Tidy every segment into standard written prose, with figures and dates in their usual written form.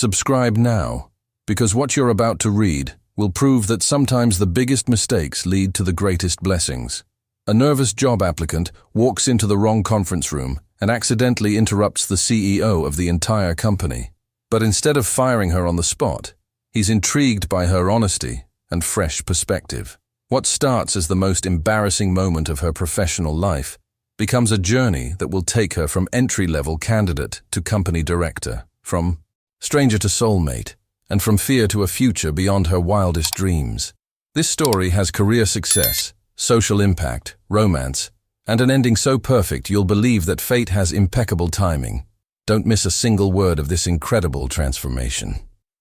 Subscribe now, because what you're about to read will prove that sometimes the biggest mistakes lead to the greatest blessings. A nervous job applicant walks into the wrong conference room and accidentally interrupts the CEO of the entire company. But instead of firing her on the spot, he's intrigued by her honesty and fresh perspective. What starts as the most embarrassing moment of her professional life becomes a journey that will take her from entry-level candidate to company director, from stranger to soulmate, and from fear to a future beyond her wildest dreams. This story has career success, social impact, romance, and an ending so perfect you'll believe that fate has impeccable timing. Don't miss a single word of this incredible transformation.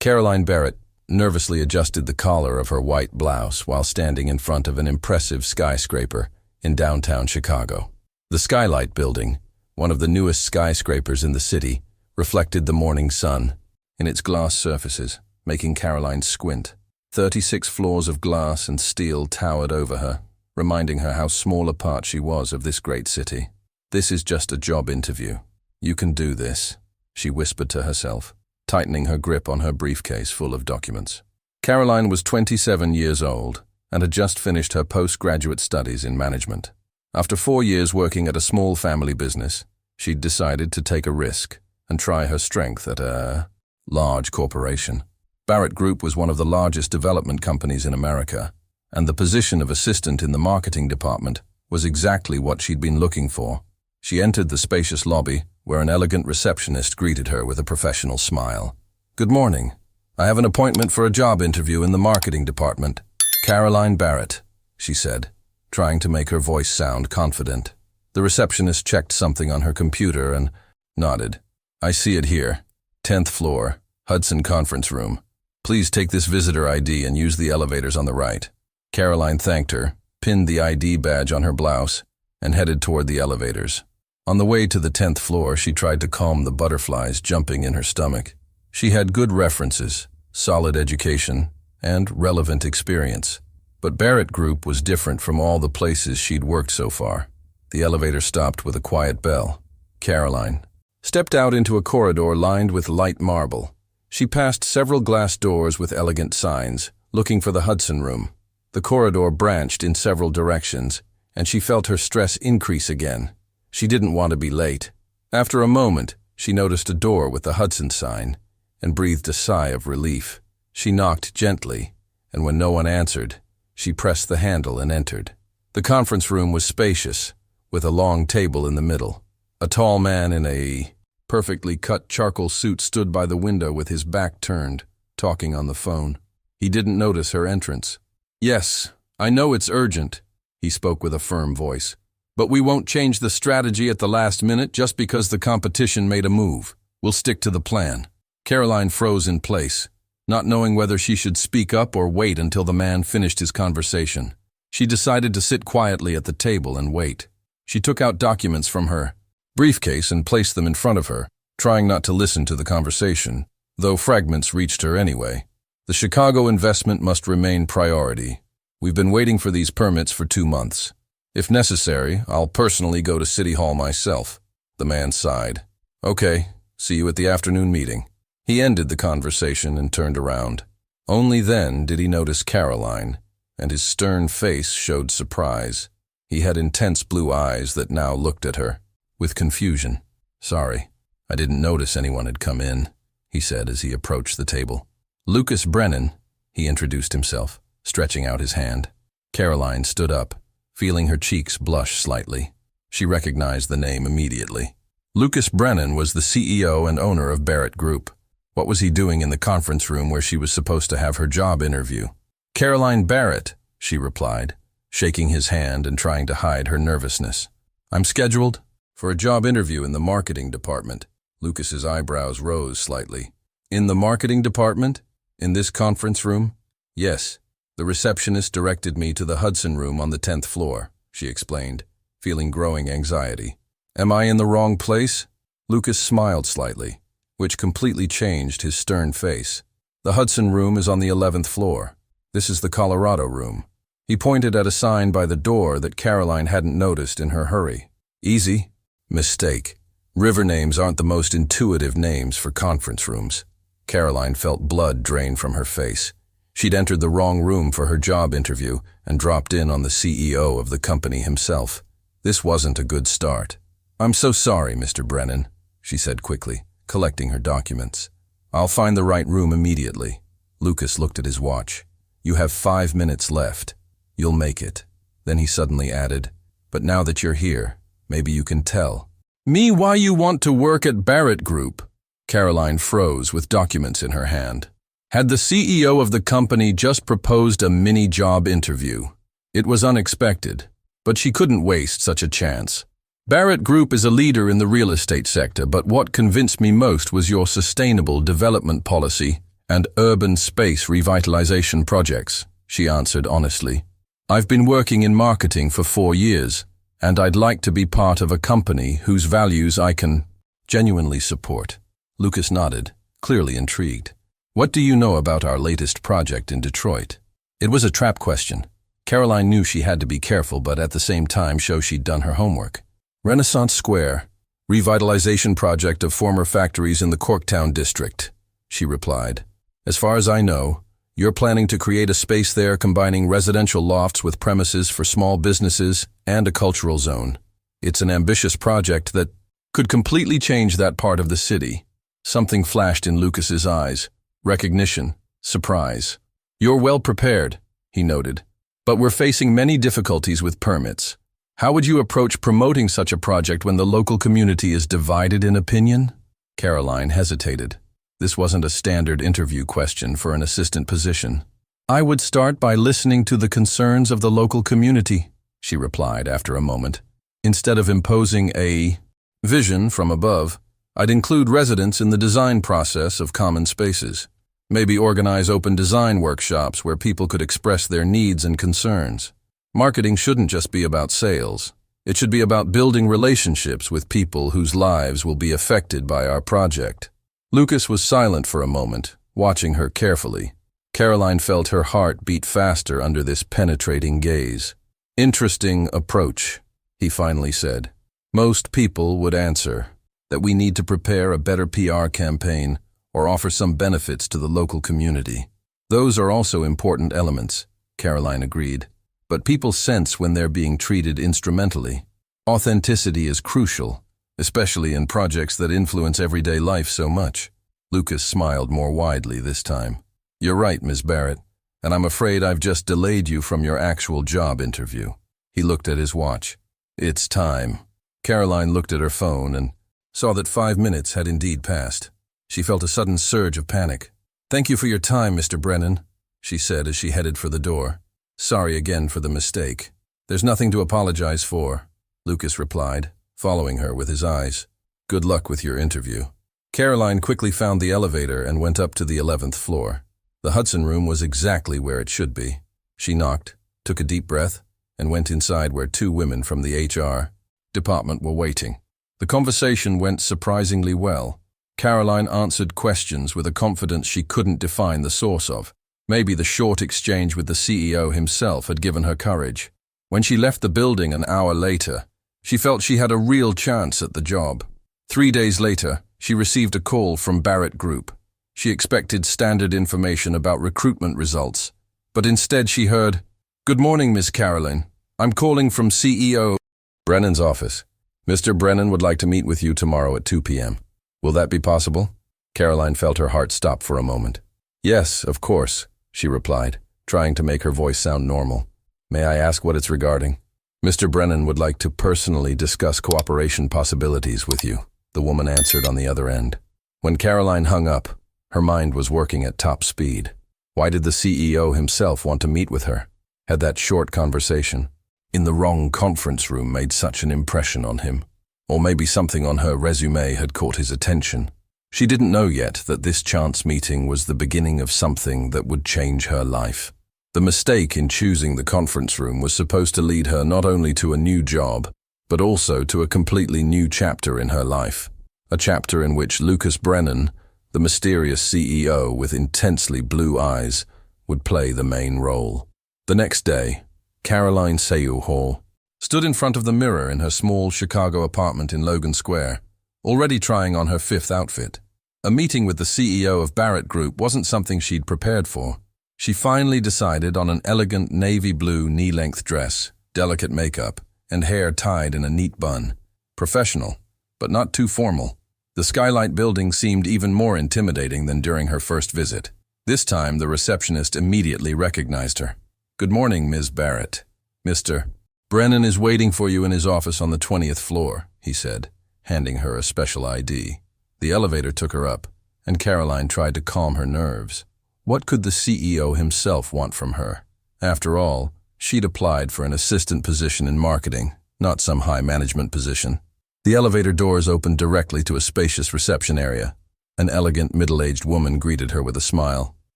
Caroline Barrett nervously adjusted the collar of her white blouse while standing in front of an impressive skyscraper in downtown Chicago. The Skylight Building, one of the newest skyscrapers in the city, reflected the morning sun in its glass surfaces, making Caroline squint. 36 floors of glass and steel towered over her, reminding her how small a part she was of this great city. "This is just a job interview. You can do this," she whispered to herself, tightening her grip on her briefcase full of documents. Caroline was 27 years old and had just finished her postgraduate studies in management. After 4 years working at a small family business, she'd decided to take a risk and try her strength at a large corporation. Barrett Group was one of the largest development companies in America, and the position of assistant in the marketing department was exactly what she'd been looking for. She entered the spacious lobby, where an elegant receptionist greeted her with a professional smile. "Good morning. I have an appointment for a job interview in the marketing department. Caroline Barrett," she said, trying to make her voice sound confident. The receptionist checked something on her computer and nodded. "I see it here. 10th floor, Hudson Conference Room. Please take this visitor ID and use the elevators on the right." Caroline thanked her, pinned the ID badge on her blouse, and headed toward the elevators. On the way to the 10th floor, she tried to calm the butterflies jumping in her stomach. She had good references, solid education, and relevant experience. But Barrett Group was different from all the places she'd worked so far. The elevator stopped with a quiet bell. Caroline stepped out into a corridor lined with light marble. She passed several glass doors with elegant signs, looking for the Hudson Room. The corridor branched in several directions, and she felt her stress increase again. She didn't want to be late. After a moment, she noticed a door with the Hudson sign and breathed a sigh of relief. She knocked gently, and when no one answered, she pressed the handle and entered. The conference room was spacious, with a long table in the middle. A tall man in a perfectly cut charcoal suit stood by the window with his back turned, talking on the phone. He didn't notice her entrance. "Yes, I know it's urgent," he spoke with a firm voice. "But we won't change the strategy at the last minute just because the competition made a move. We'll stick to the plan." Caroline froze in place, not knowing whether she should speak up or wait until the man finished his conversation. She decided to sit quietly at the table and wait. She took out documents from her briefcase and placed them in front of her, trying not to listen to the conversation, though fragments reached her anyway. "The Chicago investment must remain priority. We've been waiting for these permits for 2 months. If necessary, I'll personally go to City Hall myself." The man sighed. "Okay, see you at the afternoon meeting." He ended the conversation and turned around. Only then did he notice Caroline, and his stern face showed surprise. He had intense blue eyes that now looked at her with confusion. "Sorry, I didn't notice anyone had come in," he said as he approached the table. "Lucas Brennan," he introduced himself, stretching out his hand. Caroline stood up, feeling her cheeks blush slightly. She recognized the name immediately. Lucas Brennan was the CEO and owner of Barrett Group. What was he doing in the conference room where she was supposed to have her job interview? "Caroline Barrett," she replied, shaking his hand and trying to hide her nervousness. "I'm scheduled for a job interview in the marketing department." Lucas's eyebrows rose slightly. "In the marketing department? In this conference room?" "Yes. The receptionist directed me to the Hudson Room on the 10th floor," she explained, feeling growing anxiety. "Am I in the wrong place?" Lucas smiled slightly, which completely changed his stern face. "The Hudson Room is on the 11th floor. This is the Colorado Room." He pointed at a sign by the door that Caroline hadn't noticed in her hurry. "Easy." "Mistake. River names aren't the most intuitive names for conference rooms." Caroline felt blood drain from her face. She'd entered the wrong room for her job interview and dropped in on the CEO of the company himself. This wasn't a good start. "I'm so sorry, Mr. Brennan," she said quickly, collecting her documents. "I'll find the right room immediately." Lucas looked at his watch. "You have 5 minutes left. You'll make it." Then he suddenly added, "But now that you're here, maybe you can tell me why you want to work at Barrett Group." Caroline froze with documents in her hand. Had the CEO of the company just proposed a mini-job interview? It was unexpected, but she couldn't waste such a chance. "Barrett Group is a leader in the real estate sector, but what convinced me most was your sustainable development policy and urban space revitalization projects," she answered honestly. "I've been working in marketing for 4 years, and I'd like to be part of a company whose values I can genuinely support." Lucas nodded, clearly intrigued. "What do you know about our latest project in Detroit?" It was a trap question. Caroline knew she had to be careful, but at the same time show she'd done her homework. "Renaissance Square, revitalization project of former factories in the Corktown district," she replied. "As far as I know, you're planning to create a space there combining residential lofts with premises for small businesses and a cultural zone. It's an ambitious project that could completely change that part of the city." Something flashed in Lucas's eyes. Recognition, surprise. "You're well prepared," he noted, "but we're facing many difficulties with permits. How would you approach promoting such a project when the local community is divided in opinion?" Caroline hesitated. This wasn't a standard interview question for an assistant position. "I would start by listening to the concerns of the local community," she replied after a moment. "Instead of imposing a vision from above, I'd include residents in the design process of common spaces. Maybe organize open design workshops where people could express their needs and concerns. Marketing shouldn't just be about sales. It should be about building relationships with people whose lives will be affected by our project." Lucas was silent for a moment, watching her carefully. Caroline felt her heart beat faster under this penetrating gaze. "Interesting approach," he finally said. "Most people would answer that we need to prepare a better PR campaign or offer some benefits to the local community. Those are also important elements," Caroline agreed. "But people sense when they're being treated instrumentally. Authenticity is crucial, especially in projects that influence everyday life so much." Lucas smiled more widely this time. "You're right, Ms. Barrett, and I'm afraid I've just delayed you from your actual job interview." He looked at his watch. "It's time." Caroline looked at her phone and saw that 5 minutes had indeed passed. She felt a sudden surge of panic. "Thank you for your time, Mr. Brennan," she said as she headed for the door. "Sorry again for the mistake." "There's nothing to apologize for," Lucas replied, following her with his eyes. "Good luck with your interview." Caroline quickly found the elevator and went up to the 11th floor. The Hudson room was exactly where it should be. She knocked, took a deep breath, and went inside where 2 women from the HR department were waiting. The conversation went surprisingly well. Caroline answered questions with a confidence she couldn't define the source of. Maybe the short exchange with the CEO himself had given her courage. When she left the building an hour later, she felt she had a real chance at the job. 3 days later, she received a call from Barrett Group. She expected standard information about recruitment results, but instead she heard, "Good morning, Miss Caroline. I'm calling from CEO Brennan's office. Mr. Brennan would like to meet with you tomorrow at 2 p.m. Will that be possible?" Caroline felt her heart stop for a moment. "Yes, of course," she replied, trying to make her voice sound normal. "May I ask what it's regarding?" "Mr. Brennan would like to personally discuss cooperation possibilities with you," the woman answered on the other end. When Caroline hung up, her mind was working at top speed. Why did the CEO himself want to meet with her? Had that short conversation in the wrong conference room made such an impression on him? Or maybe something on her resume had caught his attention. She didn't know yet that this chance meeting was the beginning of something that would change her life. The mistake in choosing the conference room was supposed to lead her not only to a new job, but also to a completely new chapter in her life. A chapter in which Lucas Brennan, the mysterious CEO with intensely blue eyes, would play the main role. The next day, Caroline Sayuhall stood in front of the mirror in her small Chicago apartment in Logan Square, already trying on her 5th outfit. A meeting with the CEO of Barrett Group wasn't something she'd prepared for. She finally decided on an elegant navy blue knee-length dress, delicate makeup, and hair tied in a neat bun. Professional, but not too formal. The Skylight building seemed even more intimidating than during her first visit. This time, the receptionist immediately recognized her. "Good morning, Ms. Barrett. Mr. Brennan is waiting for you in his office on the 20th floor," he said, handing her a special ID. The elevator took her up, and Caroline tried to calm her nerves. What could the CEO himself want from her? After all, she'd applied for an assistant position in marketing, not some high management position. The elevator doors opened directly to a spacious reception area. An elegant, middle-aged woman greeted her with a smile.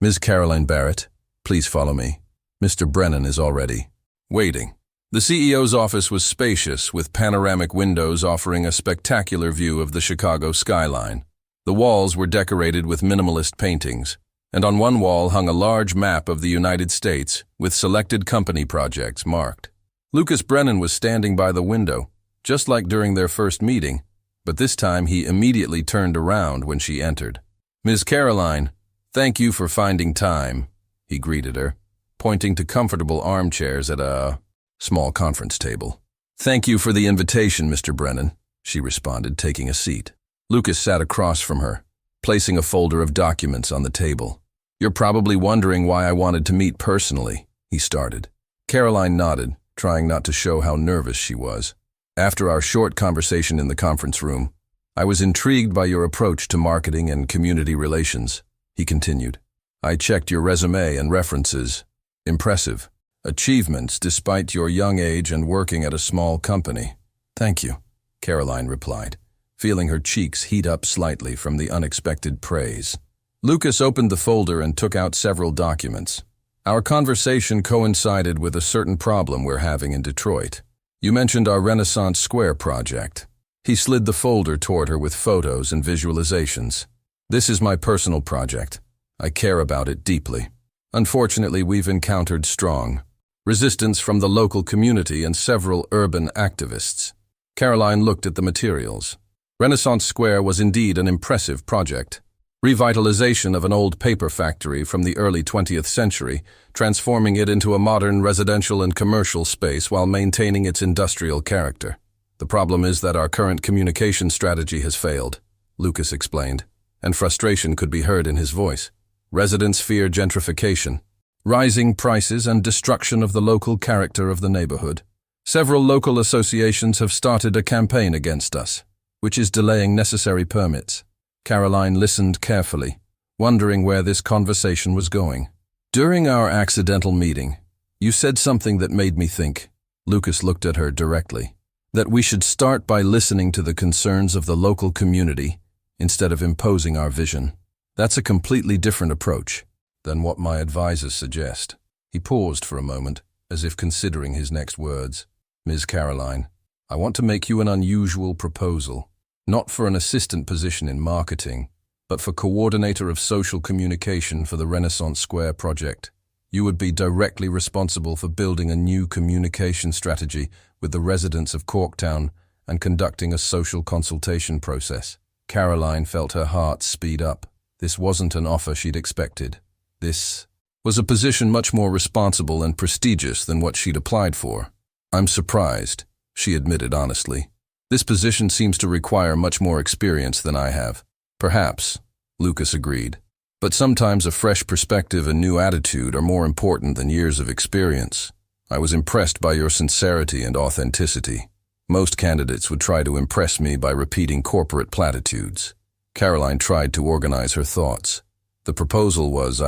"Ms. Caroline Barrett, please follow me. Mr. Brennan is already waiting." The CEO's office was spacious, with panoramic windows offering a spectacular view of the Chicago skyline. The walls were decorated with minimalist paintings, and on one wall hung a large map of the United States with selected company projects marked. Lucas Brennan was standing by the window, just like during their first meeting, but this time he immediately turned around when she entered. "Ms. Caroline, thank you for finding time," he greeted her, pointing to comfortable armchairs at a small conference table. "Thank you for the invitation, Mr. Brennan," she responded, taking a seat. Lucas sat across from her, placing a folder of documents on the table. "You're probably wondering why I wanted to meet personally," he started. Caroline nodded, trying not to show how nervous she was. "After our short conversation in the conference room, I was intrigued by your approach to marketing and community relations," he continued. "I checked your resume and references. Impressive. Achievements despite your young age and working at a small company." "Thank you," Caroline replied, feeling her cheeks heat up slightly from the unexpected praise. Lucas opened the folder and took out several documents. "Our conversation coincided with a certain problem we're having in Detroit. You mentioned our Renaissance Square project." He slid the folder toward her with photos and visualizations. "This is my personal project. I care about it deeply. Unfortunately, we've encountered strong resistance from the local community and several urban activists." Caroline looked at the materials. Renaissance Square was indeed an impressive project. Revitalization of an old paper factory from the early 20th century, transforming it into a modern residential and commercial space while maintaining its industrial character. "The problem is that our current communication strategy has failed," Lucas explained, and frustration could be heard in his voice. "Residents fear gentrification, rising prices, and destruction of the local character of the neighborhood. Several local associations have started a campaign against us, which is delaying necessary permits." Caroline listened carefully, wondering where this conversation was going. "During our accidental meeting, you said something that made me think," Lucas looked at her directly, "that we should start by listening to the concerns of the local community instead of imposing our vision. That's a completely different approach than what my advisors suggest." He paused for a moment, as if considering his next words. "Ms. Caroline, I want to make you an unusual proposal, not for an assistant position in marketing, but for coordinator of social communication for the Renaissance Square project. You would be directly responsible for building a new communication strategy with the residents of Corktown and conducting a social consultation process." Caroline felt her heart speed up. This wasn't an offer she'd expected. This was a position much more responsible and prestigious than what she'd applied for. "I'm surprised," she admitted honestly. "This position seems to require much more experience than I have." "Perhaps," Lucas agreed. "But sometimes a fresh perspective and new attitude are more important than years of experience. I was impressed by your sincerity and authenticity. Most candidates would try to impress me by repeating corporate platitudes." Caroline tried to organize her thoughts. The proposal was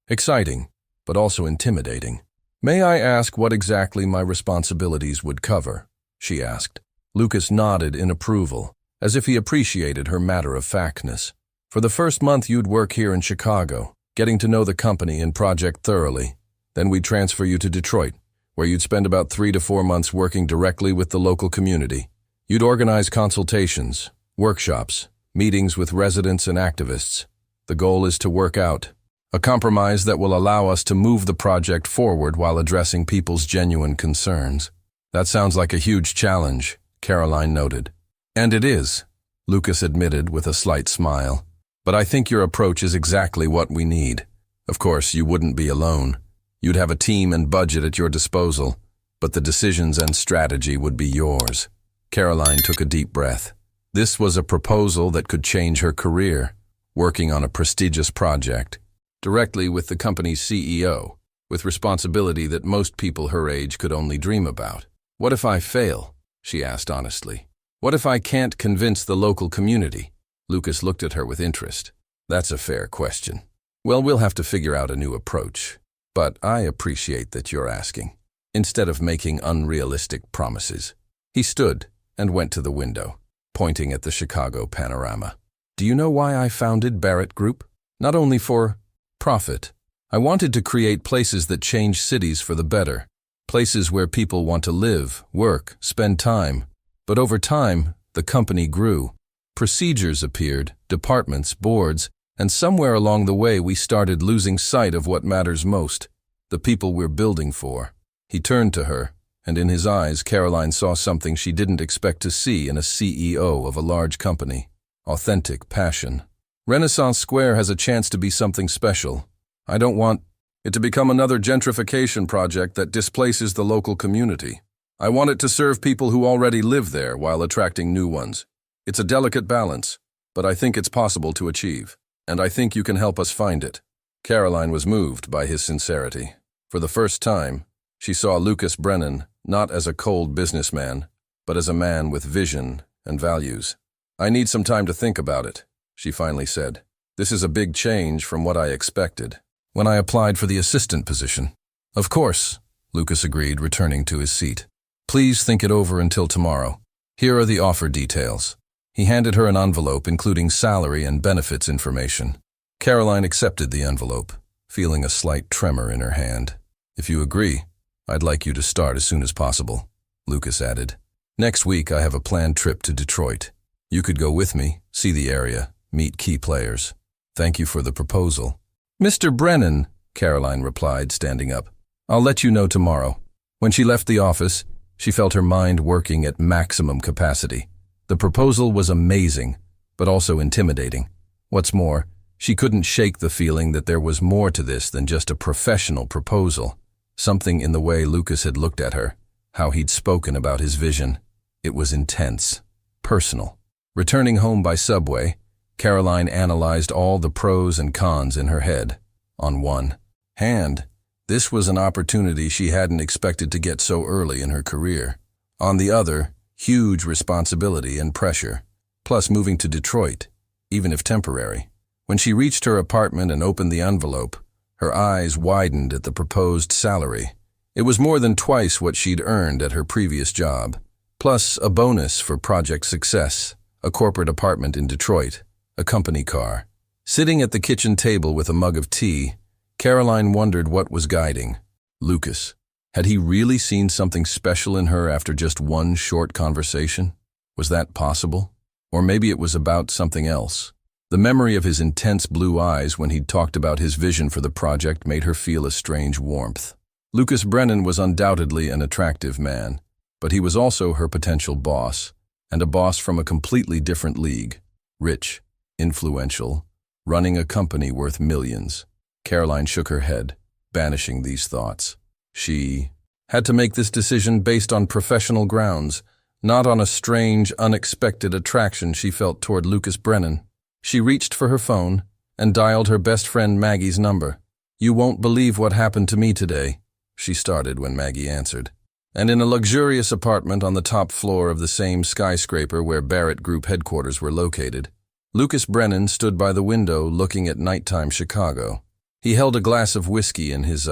exciting, but also intimidating. "May I ask what exactly my responsibilities would cover?" she asked. Lucas nodded in approval, as if he appreciated her matter-of-factness. "For the first month you'd work here in Chicago, getting to know the company and project thoroughly. Then we'd transfer you to Detroit, where you'd spend about 3 to 4 months working directly with the local community. You'd organize consultations, workshops, meetings with residents and activists. The goal is to work out a compromise that will allow us to move the project forward while addressing people's genuine concerns." "That sounds like a huge challenge," Caroline noted. "And it is," Lucas admitted with a slight smile. But I think your approach is exactly what we need. Of course, you wouldn't be alone. You'd have a team and budget at your disposal, but the decisions and strategy would be yours. Caroline took a deep breath. This was a proposal that could change her career, working on a prestigious project, directly with the company's CEO, with responsibility that most people her age could only dream about. What if I fail? She asked honestly. What if I can't convince the local community? Lucas looked at her with interest. That's a fair question. Well, we'll have to figure out a new approach. But I appreciate that you're asking, instead of making unrealistic promises. He stood and went to the window, pointing at the Chicago panorama. Do you know why I founded Barrett Group? Not only for profit. I wanted to create places that change cities for the better. Places where people want to live, work, spend time. But over time, the company grew. Procedures appeared, departments, boards, and somewhere along the way we started losing sight of what matters most, the people we're building for. He turned to her, and in his eyes Caroline saw something she didn't expect to see in a CEO of a large company. Authentic passion. Renaissance Square has a chance to be something special. I don't want it to become another gentrification project that displaces the local community. I want it to serve people who already live there while attracting new ones. It's a delicate balance, but I think it's possible to achieve, and I think you can help us find it. Caroline was moved by his sincerity. For the first time, she saw Lucas Brennan not as a cold businessman, but as a man with vision and values. I need some time to think about it, she finally said. This is a big change from what I expected when I applied for the assistant position. Of course, Lucas agreed, returning to his seat. Please think it over until tomorrow. Here are the offer details. He handed her an envelope including salary and benefits information. Caroline accepted the envelope, feeling a slight tremor in her hand. If you agree, I'd like you to start as soon as possible, Lucas added. Next week I have a planned trip to Detroit. You could go with me, see the area, meet key players. Thank you for the proposal. Mr. Brennan, Caroline replied, standing up. I'll let you know tomorrow. When she left the office, she felt her mind working at maximum capacity. The proposal was amazing, but also intimidating. What's more, she couldn't shake the feeling that there was more to this than just a professional proposal. Something in the way Lucas had looked at her, how he'd spoken about his vision. It was intense, personal. Returning home by subway, Caroline analyzed all the pros and cons in her head. On one hand, this was an opportunity she hadn't expected to get so early in her career. On the other, huge responsibility and pressure, plus moving to Detroit, even if temporary. When she reached her apartment and opened the envelope, her eyes widened at the proposed salary. It was more than twice what she'd earned at her previous job, plus a bonus for project success, a corporate apartment in Detroit, a company car. Sitting at the kitchen table with a mug of tea, Caroline wondered what was guiding Lucas. Had he really seen something special in her after just one short conversation? Was that possible? Or maybe it was about something else. The memory of his intense blue eyes when he'd talked about his vision for the project made her feel a strange warmth. Lucas Brennan was undoubtedly an attractive man, but he was also her potential boss, and a boss from a completely different league. Rich, influential, running a company worth millions. Caroline shook her head, banishing these thoughts. She had to make this decision based on professional grounds, not on a strange, unexpected attraction she felt toward Lucas Brennan. She reached for her phone and dialed her best friend Maggie's number. "You won't believe what happened to me today," she started when Maggie answered. And in a luxurious apartment on the top floor of the same skyscraper where Barrett Group headquarters were located, Lucas Brennan stood by the window looking at nighttime Chicago. He held a glass of whiskey in his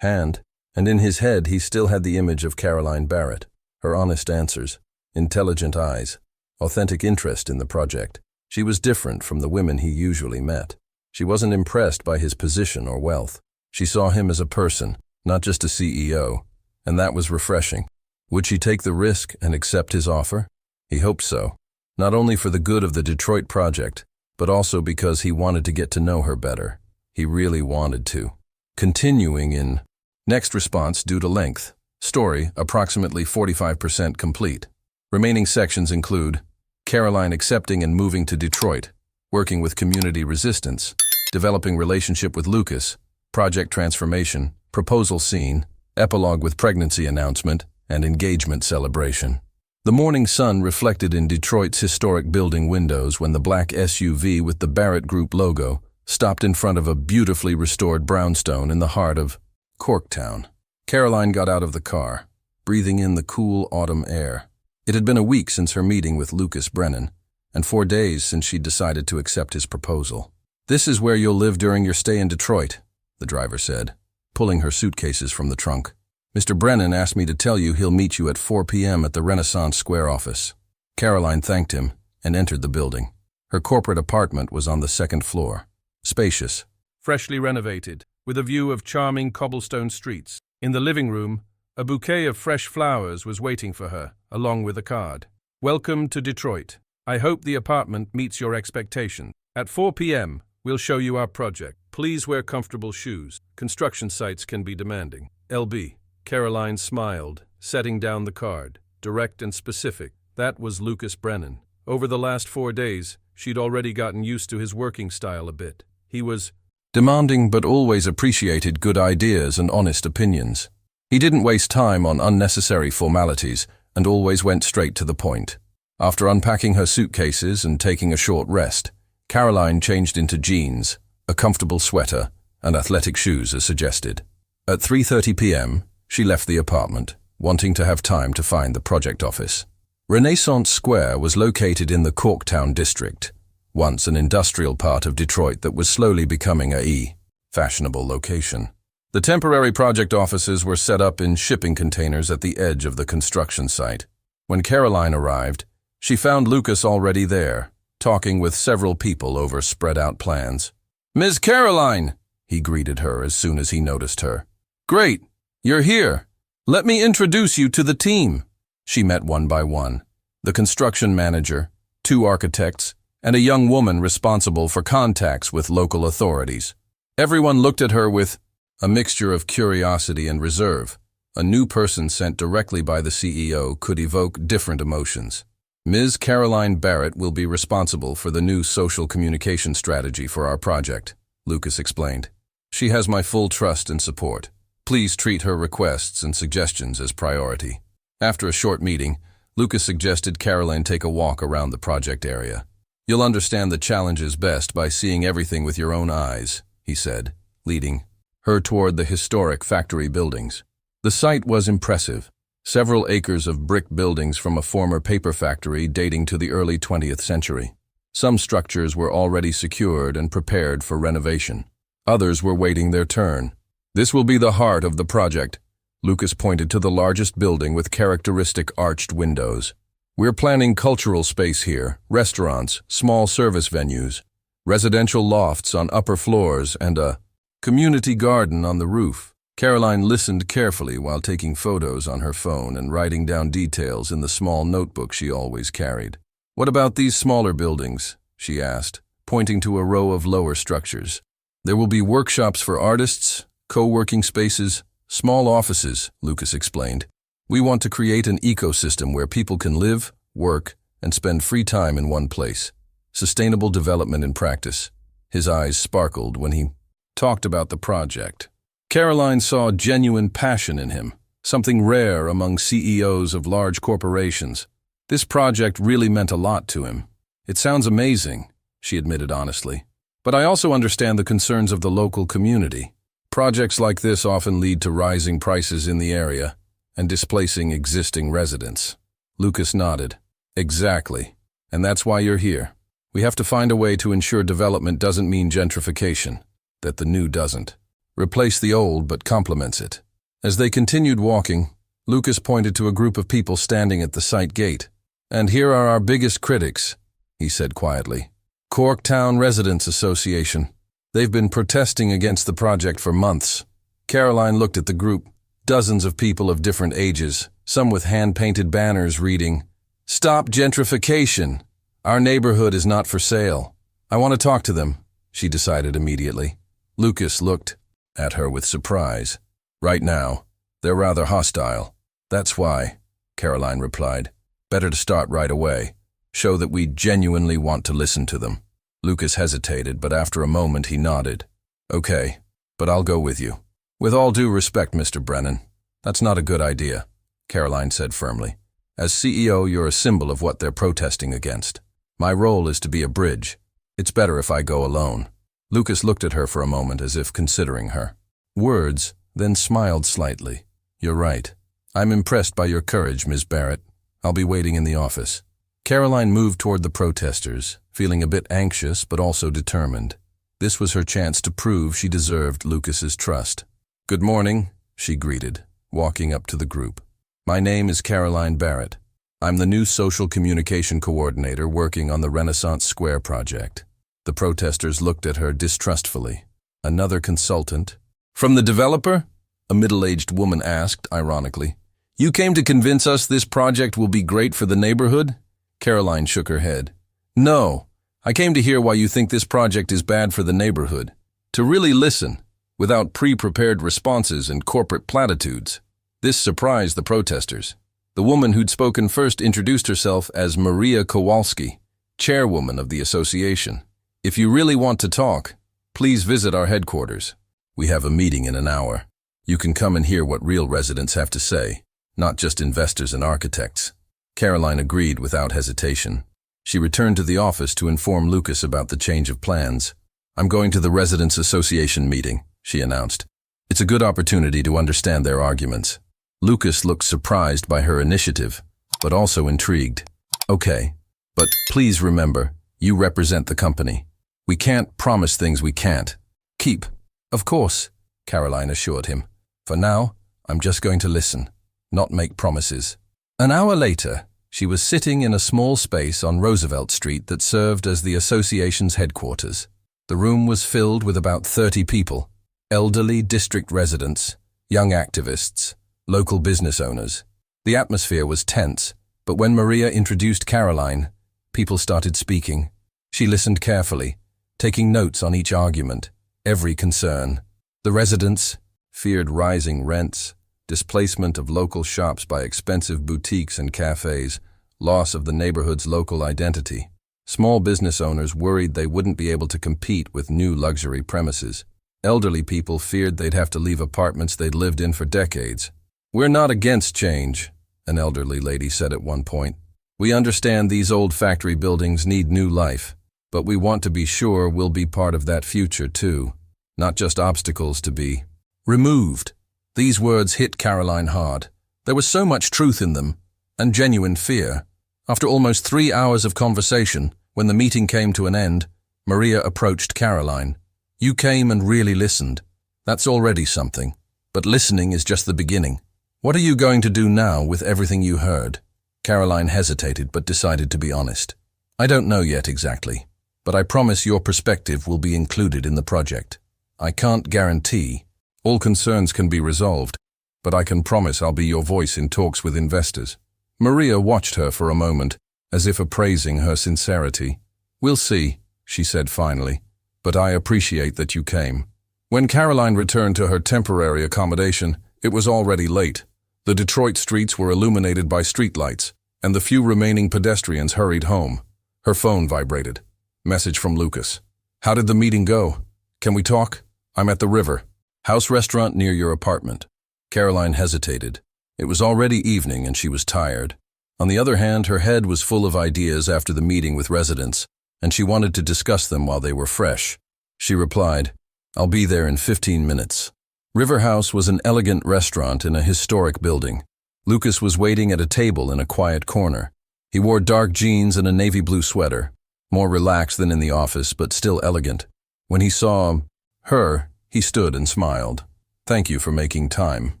hand, and in his head he still had the image of Caroline Barrett, her honest answers, intelligent eyes, authentic interest in the project. She was different from the women he usually met. She wasn't impressed by his position or wealth. She saw him as a person, not just a CEO, and that was refreshing. Would she take the risk and accept his offer? He hoped so, not only for the good of the Detroit project, but also because he wanted to get to know her better. He really wanted to. Continuing in next response due to length. Story approximately 45% complete. Remaining sections include Caroline accepting and moving to Detroit, working with community resistance, developing relationship with Lucas, project transformation, proposal scene, epilogue with pregnancy announcement, and engagement celebration. The morning sun reflected in Detroit's historic building windows when the black SUV with the Barrett Group logo stopped in front of a beautifully restored brownstone in the heart of Corktown. Caroline got out of the car, breathing in the cool autumn air. It had been a week since her meeting with Lucas Brennan, and 4 days since she'd decided to accept his proposal. "This is where you'll live during your stay in Detroit," the driver said, pulling her suitcases from the trunk. "Mr. Brennan asked me to tell you he'll meet you at 4 p.m. at the Renaissance Square office." Caroline thanked him and entered the building. Her corporate apartment was on the second floor, spacious, freshly renovated, with a view of charming cobblestone streets. In the living room, a bouquet of fresh flowers was waiting for her, along with a card. "Welcome to Detroit. I hope the apartment meets your expectations. At 4 p.m., we'll show you our project. Please wear comfortable shoes. Construction sites can be demanding. LB." Caroline smiled, setting down the card, direct and specific. That was Lucas Brennan. Over the last 4 days, she'd already gotten used to his working style a bit. He was demanding but always appreciated good ideas and honest opinions. He didn't waste time on unnecessary formalities and always went straight to the point. After unpacking her suitcases and taking a short rest, Caroline changed into jeans, a comfortable sweater, and athletic shoes as suggested. At 3:30 p.m., she left the apartment, wanting to have time to find the project office. Renaissance Square was located in the Corktown district, once an industrial part of Detroit that was slowly becoming a fashionable location. The temporary project offices were set up in shipping containers at the edge of the construction site. When Caroline arrived, she found Lucas already there, talking with several people over spread-out plans. "Ms. Caroline," he greeted her as soon as he noticed her. "Great, you're here. Let me introduce you to the team." She met one by one, the construction manager, 2 architects, and a young woman responsible for contacts with local authorities. Everyone looked at her with a mixture of curiosity and reserve. A new person sent directly by the CEO could evoke different emotions. "Ms. Caroline Barrett will be responsible for the new social communication strategy for our project," Lucas explained. "She has my full trust and support. Please treat her requests and suggestions as priority." After a short meeting, Lucas suggested Caroline take a walk around the project area. "You'll understand the challenges best by seeing everything with your own eyes," he said, leading her toward the historic factory buildings. The site was impressive. Several acres of brick buildings from a former paper factory dating to the early 20th century. Some structures were already secured and prepared for renovation. Others were waiting their turn. "This will be the heart of the project." Lucas pointed to the largest building with characteristic arched windows. "We're planning cultural space here, restaurants, small service venues, residential lofts on upper floors, and a community garden on the roof." Caroline listened carefully while taking photos on her phone and writing down details in the small notebook she always carried. "What about these smaller buildings?" she asked, pointing to a row of lower structures. "There will be workshops for artists, co-working spaces, small offices," Lucas explained. "We want to create an ecosystem where people can live, work, and spend free time in one place. Sustainable development in practice." His eyes sparkled when he talked about the project. Caroline saw genuine passion in him, something rare among CEOs of large corporations. This project really meant a lot to him. "It sounds amazing," she admitted honestly. "But I also understand the concerns of the local community. Projects like this often lead to rising prices in the area and displacing existing residents." Lucas nodded. "Exactly. And that's why you're here. We have to find a way to ensure development doesn't mean gentrification, that the new doesn't replace the old but complements it." As they continued walking, Lucas pointed to a group of people standing at the site gate. "And here are our biggest critics," he said quietly. "Corktown Residents Association. They've been protesting against the project for months." Caroline looked at the group, dozens of people of different ages, some with hand-painted banners reading, "Stop gentrification. Our neighborhood is not for sale. I want to talk to them," she decided immediately. Lucas looked at her with surprise. "Right now, they're rather hostile." "That's why," Caroline replied. "Better to start right away. Show that we genuinely want to listen to them." Lucas hesitated, but after a moment he nodded. Okay, but I'll go with you. With all due respect, Mr. Brennan, that's not a good idea, Caroline said firmly. As CEO, you're a symbol of what they're protesting against. My role is to be a bridge. It's better if I go alone. Lucas looked at her for a moment as if considering her words, then smiled slightly. You're right. I'm impressed by your courage, Ms. Barrett. I'll be waiting in the office. Caroline moved toward the protesters, feeling a bit anxious but also determined. This was her chance to prove she deserved Lucas's trust. Good morning, she greeted, walking up to the group. My name is Caroline Barrett. I'm the new social communication coordinator working on the Renaissance Square project. The protesters looked at her distrustfully. Another consultant? From the developer? A middle-aged woman asked, ironically. You came to convince us this project will be great for the neighborhood? Caroline shook her head. No, I came to hear why you think this project is bad for the neighborhood. To really listen, without pre-prepared responses and corporate platitudes. This surprised the protesters. The woman who'd spoken first introduced herself as Maria Kowalski, chairwoman of the association. If you really want to talk, please visit our headquarters. We have a meeting in an hour. You can come and hear what real residents have to say, not just investors and architects. Caroline agreed without hesitation. She returned to the office to inform Lucas about the change of plans. I'm going to the Residents Association meeting, she announced. It's a good opportunity to understand their arguments. Lucas looked surprised by her initiative, but also intrigued. Okay, but please remember, you represent the company. We can't promise things we can't keep. Of course, Caroline assured him. For now, I'm just going to listen, not make promises. An hour later, she was sitting in a small space on Roosevelt Street that served as the association's headquarters. The room was filled with about 30 people, elderly district residents, young activists, local business owners. The atmosphere was tense, but when Maria introduced Caroline, people started speaking. She listened carefully, taking notes on each argument, every concern. The residents feared rising rents, displacement of local shops by expensive boutiques and cafes, loss of the neighborhood's local identity. Small business owners worried they wouldn't be able to compete with new luxury premises. Elderly people feared they'd have to leave apartments they'd lived in for decades. We're not against change, an elderly lady said at one point. We understand these old factory buildings need new life, but we want to be sure we'll be part of that future too, not just obstacles to be removed. These words hit Caroline hard. There was so much truth in them, and genuine fear. After almost 3 hours of conversation, when the meeting came to an end, Maria approached Caroline. You came and really listened. That's already something. But listening is just the beginning. What are you going to do now with everything you heard? Caroline hesitated but decided to be honest. I don't know yet exactly, but I promise your perspective will be included in the project. I can't guarantee. All concerns can be resolved, but I can promise I'll be your voice in talks with investors. Maria watched her for a moment, as if appraising her sincerity. We'll see, she said finally, but I appreciate that you came. When Caroline returned to her temporary accommodation, it was already late. The Detroit streets were illuminated by streetlights, and the few remaining pedestrians hurried home. Her phone vibrated. Message from Lucas. How did the meeting go? Can we talk? I'm at the river. House restaurant near your apartment. Caroline hesitated. It was already evening and she was tired. On the other hand, her head was full of ideas after the meeting with residents, and she wanted to discuss them while they were fresh. She replied, I'll be there in 15 minutes. River House was an elegant restaurant in a historic building. Lucas was waiting at a table in a quiet corner. He wore dark jeans and a navy blue sweater, more relaxed than in the office, but still elegant. When he saw her, he stood and smiled. Thank you for making time,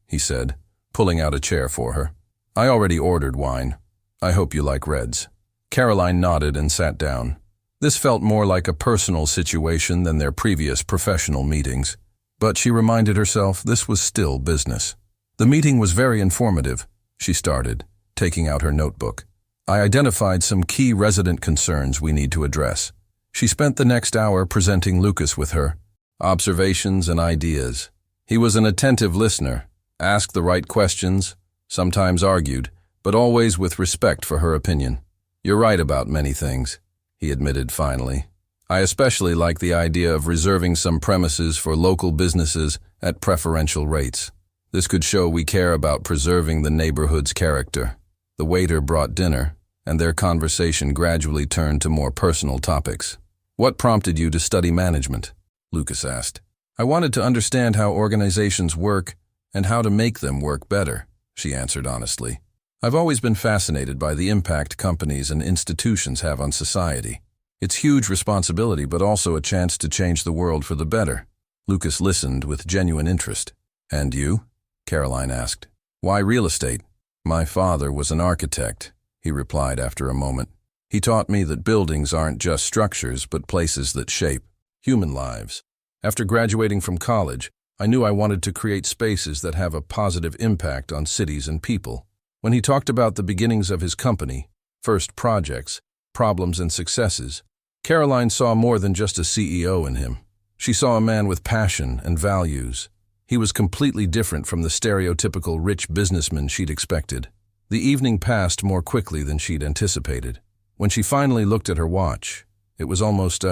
he said, pulling out a chair for her. I already ordered wine. I hope you like reds. Caroline nodded and sat down. This felt more like a personal situation than their previous professional meetings. But she reminded herself this was still business. The meeting was very informative, she started, taking out her notebook. I identified some key resident concerns we need to address. She spent the next hour presenting Lucas with her observations and ideas. He was an attentive listener, asked the right questions, sometimes argued, but always with respect for her opinion. You're right about many things, he admitted finally. I especially like the idea of reserving some premises for local businesses at preferential rates. This could show we care about preserving the neighborhood's character. The waiter brought dinner, and their conversation gradually turned to more personal topics. What prompted you to study management? Lucas asked. I wanted to understand how organizations work and how to make them work better, she answered honestly. I've always been fascinated by the impact companies and institutions have on society. It's huge responsibility, but also a chance to change the world for the better. Lucas listened with genuine interest. And you? Caroline asked. Why real estate? My father was an architect, he replied after a moment. He taught me that buildings aren't just structures, but places that shape human lives. After graduating from college, I knew I wanted to create spaces that have a positive impact on cities and people. When he talked about the beginnings of his company, first projects, problems and successes, Caroline saw more than just a CEO in him. She saw a man with passion and values. He was completely different from the stereotypical rich businessman she'd expected. The evening passed more quickly than she'd anticipated. When she finally looked at her watch, it was almost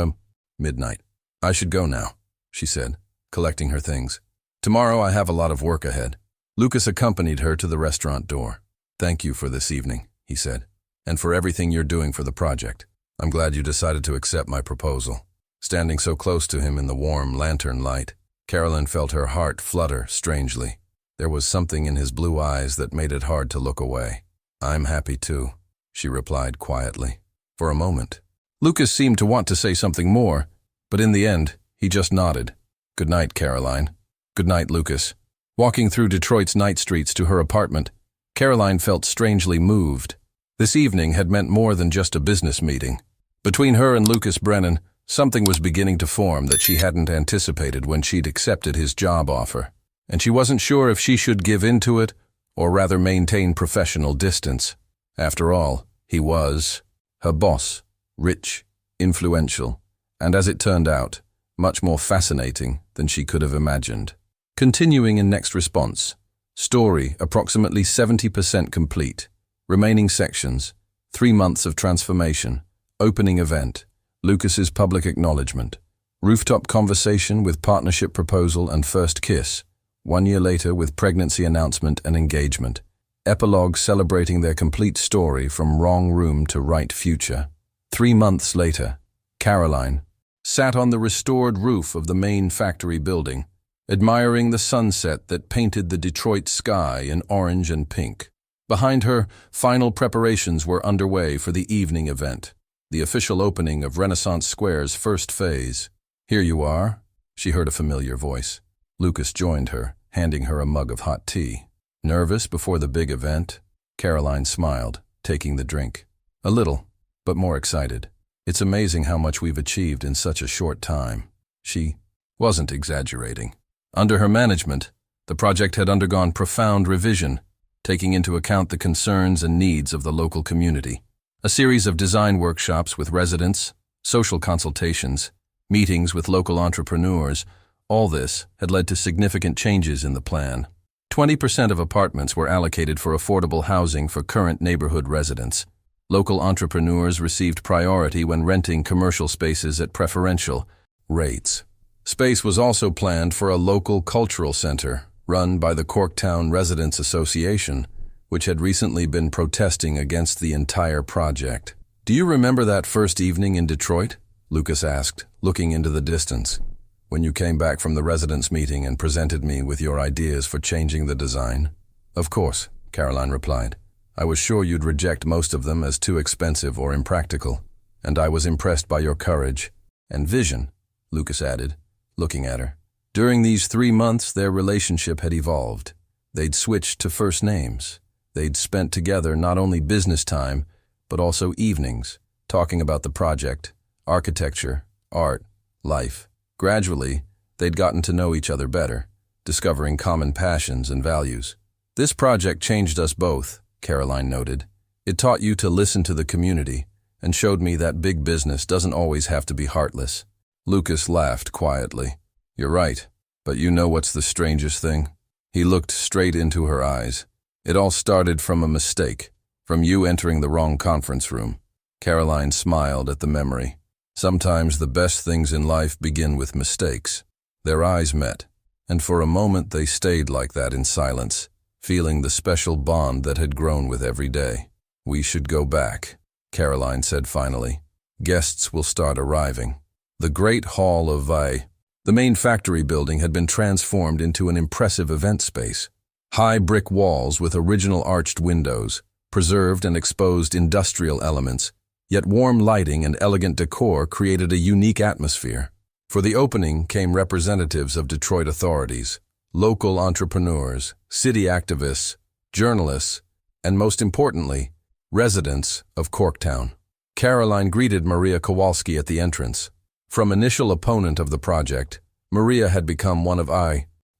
midnight. I should go now, she said, collecting her things. Tomorrow I have a lot of work ahead. Lucas accompanied her to the restaurant door. Thank you for this evening, he said, and for everything you're doing for the project. I'm glad you decided to accept my proposal. Standing so close to him in the warm lantern light, Caroline felt her heart flutter strangely. There was something in his blue eyes that made it hard to look away. I'm happy too, she replied quietly. For a moment, Lucas seemed to want to say something more, but in the end, he just nodded. Good night, Caroline. Good night, Lucas. Walking through Detroit's night streets to her apartment, Caroline felt strangely moved. This evening had meant more than just a business meeting. Between her and Lucas Brennan, something was beginning to form that she hadn't anticipated when she'd accepted his job offer, and she wasn't sure if she should give in to it or rather maintain professional distance. After all, he was her boss, rich, influential, and as it turned out, much more fascinating than she could have imagined. Continuing in next response. Story approximately 70% complete. Remaining sections, 3 months of transformation, opening event, Lucas's public acknowledgement, rooftop conversation with partnership proposal and first kiss, 1 year later with pregnancy announcement and engagement, epilogue celebrating their complete story from wrong room to right future. 3 months later, Caroline sat on the restored roof of the main factory building, admiring the sunset that painted the Detroit sky in orange and pink. Behind her, final preparations were underway for the evening event, the official opening of Renaissance Square's first phase. Here you are, she heard a familiar voice. Lucas joined her, handing her a mug of hot tea. Nervous before the big event? Caroline smiled, taking the drink. A little, but more excited. It's amazing how much we've achieved in such a short time. She wasn't exaggerating. Under her management, the project had undergone profound revision, taking into account the concerns and needs of the local community. A series of design workshops with residents, social consultations, meetings with local entrepreneurs, all this had led to significant changes in the plan. 20% of apartments were allocated for affordable housing for current neighborhood residents. Local entrepreneurs received priority when renting commercial spaces at preferential rates. Space was also planned for a local cultural center run by the Corktown Residents Association, which had recently been protesting against the entire project. Do you remember that first evening in Detroit? Lucas asked, looking into the distance. When you came back from the residents' meeting and presented me with your ideas for changing the design? Of course, Caroline replied. I was sure you'd reject most of them as too expensive or impractical, and I was impressed by your courage and vision, Lucas added, looking at her. During these 3 months, their relationship had evolved. They'd switched to first names. They'd spent together not only business time, but also evenings, talking about the project, architecture, art, life. Gradually, they'd gotten to know each other better, discovering common passions and values. This project changed us both, Caroline noted. It taught you to listen to the community and showed me that big business doesn't always have to be heartless. Lucas laughed quietly. You're right, but you know what's the strangest thing? He looked straight into her eyes. It all started from a mistake, from you entering the wrong conference room. Caroline smiled at the memory. Sometimes the best things in life begin with mistakes. Their eyes met, and for a moment they stayed like that in silence, feeling the special bond that had grown with every day. "We should go back," Caroline said finally. "Guests will start arriving." The Great Hall of the main factory building, had been transformed into an impressive event space. High brick walls with original arched windows, preserved and exposed industrial elements, yet warm lighting and elegant decor created a unique atmosphere. For the opening came representatives of Detroit authorities, local entrepreneurs, city activists, journalists, and most importantly, residents of Corktown. Caroline greeted Maria Kowalski at the entrance. From initial opponent of the project, Maria had become one of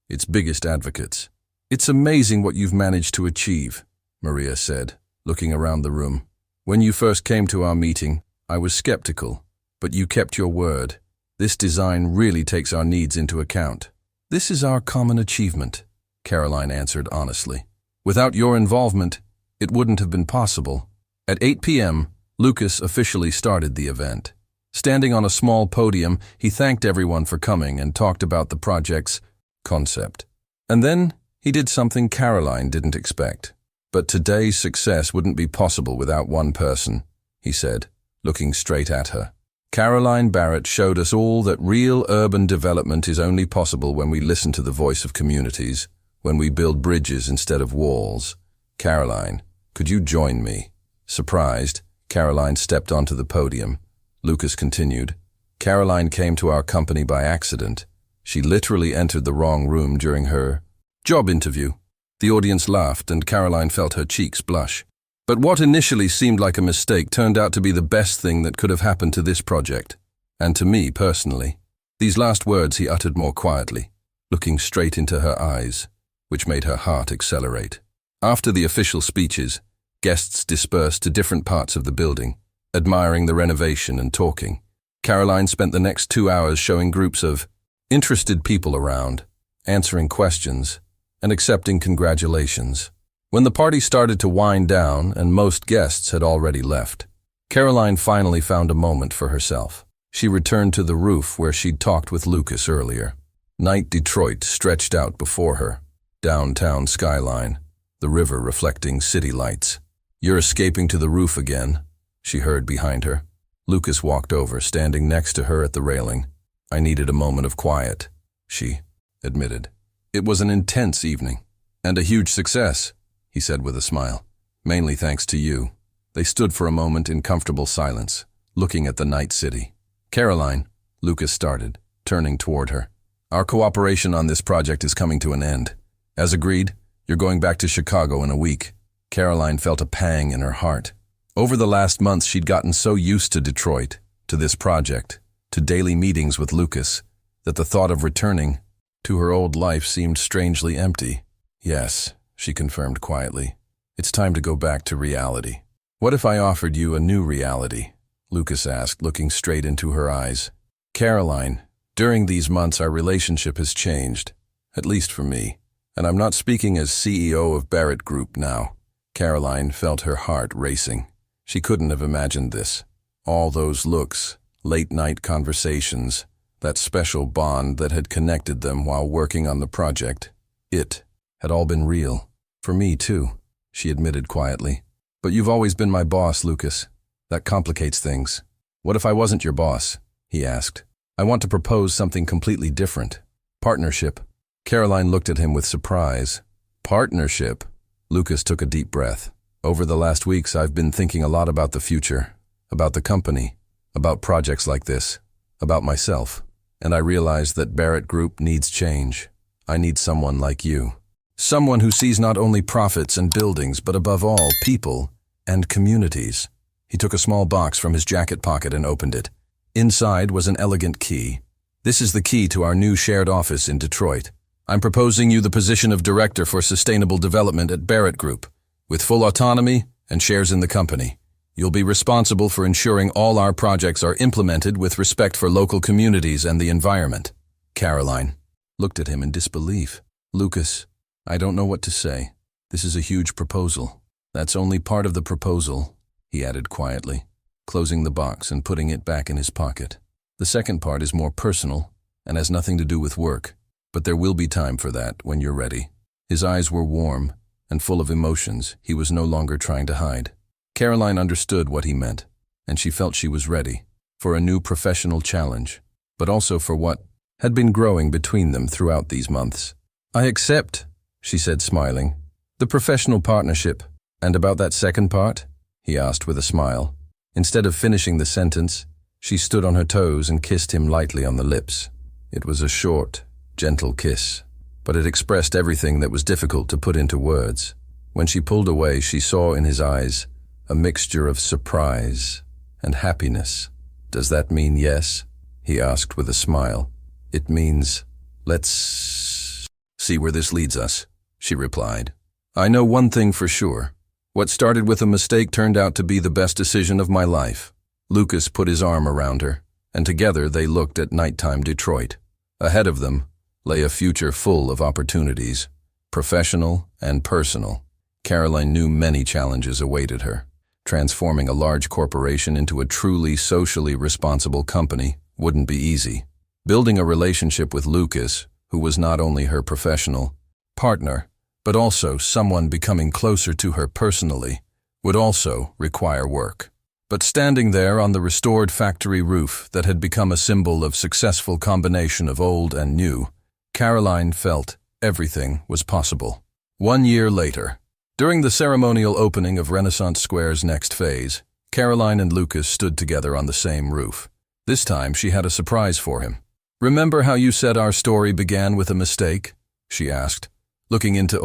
its biggest advocates. "It's amazing what you've managed to achieve," Maria said, looking around the room. "When you first came to our meeting, I was skeptical, but you kept your word. This design really takes our needs into account." "This is our common achievement," Caroline answered honestly. "Without your involvement, it wouldn't have been possible." At 8 p.m., Lucas officially started the event. Standing on a small podium, he thanked everyone for coming and talked about the project's concept. And then he did something Caroline didn't expect. "But today's success wouldn't be possible without one person," he said, looking straight at her. "Caroline Barrett showed us all that real urban development is only possible when we listen to the voice of communities, when we build bridges instead of walls. Caroline, could you join me?" Surprised, Caroline stepped onto the podium. Lucas continued, "Caroline came to our company by accident. She literally entered the wrong room during her job interview." The audience laughed and Caroline felt her cheeks blush. But what initially seemed like a mistake turned out to be the best thing that could have happened to this project, and to me personally. These last words he uttered more quietly, looking straight into her eyes, which made her heart accelerate. After the official speeches, guests dispersed to different parts of the building, admiring the renovation and talking. Caroline spent the next 2 hours showing groups of interested people around, answering questions, and accepting congratulations. When the party started to wind down and most guests had already left, Caroline finally found a moment for herself. She returned to the roof where she'd talked with Lucas earlier. Night Detroit stretched out before her, downtown skyline, the river reflecting city lights. "You're escaping to the roof again," she heard behind her. Lucas walked over, standing next to her at the railing. "I needed a moment of quiet," she admitted. "It was an intense evening, and a huge success," he said with a smile. "Mainly thanks to you." They stood for a moment in comfortable silence, looking at the night city. "Caroline," Lucas started, turning toward her, "our cooperation on this project is coming to an end. As agreed, you're going back to Chicago in a week." Caroline felt a pang in her heart. Over the last months, she'd gotten so used to Detroit, to this project, to daily meetings with Lucas, that the thought of returning to her old life seemed strangely empty. "Yes," she confirmed quietly. "It's time to go back to reality." "What if I offered you a new reality?" Lucas asked, looking straight into her eyes. "Caroline, during these months our relationship has changed, at least for me, and I'm not speaking as CEO of Barrett Group now." Caroline felt her heart racing. She couldn't have imagined this. All those looks, late-night conversations, that special bond that had connected them while working on the project, it had all been real. "For me, too," she admitted quietly. "But you've always been my boss, Lucas. That complicates things." "What if I wasn't your boss?" he asked. "I want to propose something completely different. Partnership." Caroline looked at him with surprise. "Partnership?" Lucas took a deep breath. "Over the last weeks, I've been thinking a lot about the future, about the company, about projects like this, about myself. And I realized that Barrett Group needs change. I need someone like you. Someone who sees not only profits and buildings, but above all, people and communities." He took a small box from his jacket pocket and opened it. Inside was an elegant key. "This is the key to our new shared office in Detroit. I'm proposing you the position of Director for Sustainable Development at Barrett Group, with full autonomy and shares in the company. You'll be responsible for ensuring all our projects are implemented with respect for local communities and the environment." Caroline looked at him in disbelief. "Lucas, I don't know what to say. This is a huge proposal." "That's only part of the proposal," he added quietly. closing the box and putting it back in his pocket. The second part is more personal and has nothing to do with work, but there will be time for that when you're ready. His eyes were warm and full of emotions he was no longer trying to hide. Caroline understood what he meant, and she felt she was ready for a new professional challenge, but also for what had been growing between them throughout these months. "I accept," she said, smiling, "the professional partnership." "And about that second part?" he asked with a smile. Instead of finishing the sentence, she stood on her toes and kissed him lightly on the lips. It was a short, gentle kiss, but it expressed everything that was difficult to put into words. When she pulled away, she saw in his eyes a mixture of surprise and happiness. "Does that mean yes?" he asked with a smile. "It means, let's see where this leads us," she replied. "I know one thing for sure. What started with a mistake turned out to be the best decision of my life." Lucas put his arm around her, and together they looked at nighttime Detroit. Ahead of them lay a future full of opportunities, professional and personal. Caroline knew many challenges awaited her. Transforming a large corporation into a truly socially responsible company wouldn't be easy. Building a relationship with Lucas, who was not only her professional partner, but also someone becoming closer to her personally, would also require work. But standing there on the restored factory roof that had become a symbol of successful combination of old and new, Caroline felt everything was possible. 1 year later, during the ceremonial opening of Renaissance Square's next phase, Caroline and Lucas stood together on the same roof. This time she had a surprise for him. "Remember how you said our story began with a mistake?" she asked, looking into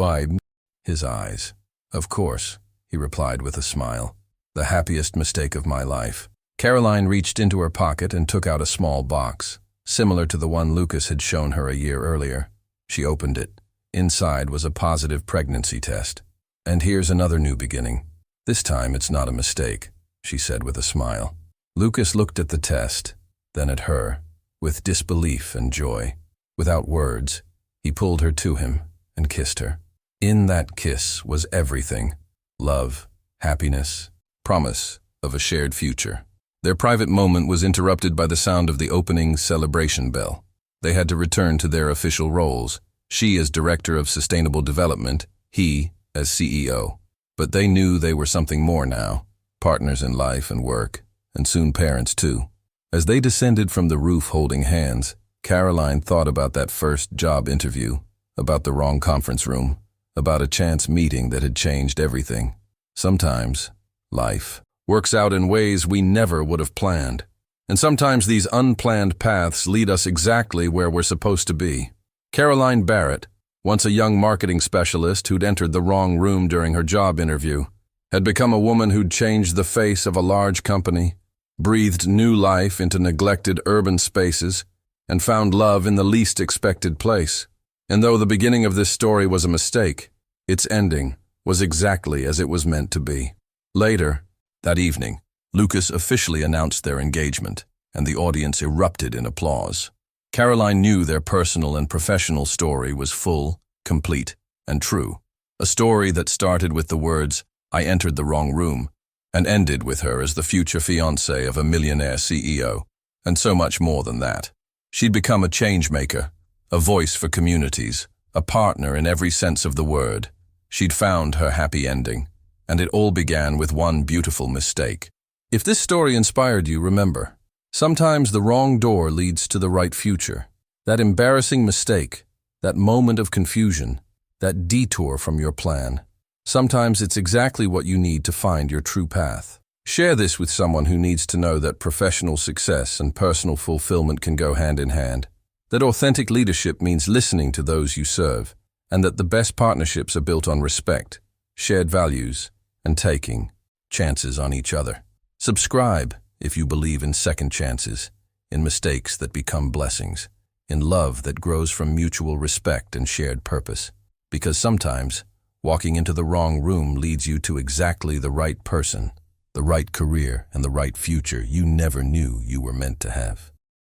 his eyes. "Of course," he replied with a smile. "The happiest mistake of my life." Caroline reached into her pocket and took out a small box, similar to the one Lucas had shown her a year earlier. She opened it. Inside was a positive pregnancy test. "And here's another new beginning. This time it's not a mistake," she said with a smile. Lucas looked at the test, then at her, with disbelief and joy. Without words, he pulled her to him and kissed her. In that kiss was everything: love, happiness, promise of a shared future. Their private moment was interrupted by the sound of the opening celebration bell. They had to return to their official roles, she as Director of Sustainable Development, he as CEO. But they knew they were something more now, partners in life and work, and soon parents too. As they descended from the roof holding hands, Caroline thought about that first job interview, about the wrong conference room, about a chance meeting that had changed everything. Sometimes, life works out in ways we never would have planned. And sometimes these unplanned paths lead us exactly where we're supposed to be. Caroline Barrett, once a young marketing specialist who'd entered the wrong room during her job interview, had become a woman who'd changed the face of a large company, breathed new life into neglected urban spaces, and found love in the least expected place. And though the beginning of this story was a mistake, its ending was exactly as it was meant to be. Later, that evening, Lucas officially announced their engagement, and the audience erupted in applause. Caroline knew their personal and professional story was full, complete, and true. A story that started with the words, "I entered the wrong room," and ended with her as the future fiancée of a millionaire CEO, and so much more than that. She'd become a change-maker, a voice for communities, a partner in every sense of the word. She'd found her happy ending, and it all began with one beautiful mistake. If this story inspired you, remember, sometimes the wrong door leads to the right future. That embarrassing mistake, that moment of confusion, that detour from your plan, sometimes it's exactly what you need to find your true path. Share this with someone who needs to know that professional success and personal fulfillment can go hand in hand, that authentic leadership means listening to those you serve, and that the best partnerships are built on respect, shared values, and taking chances on each other. Subscribe if you believe in second chances, in mistakes that become blessings, in love that grows from mutual respect and shared purpose. Because sometimes, walking into the wrong room leads you to exactly the right person, the right career, and the right future you never knew you were meant to have.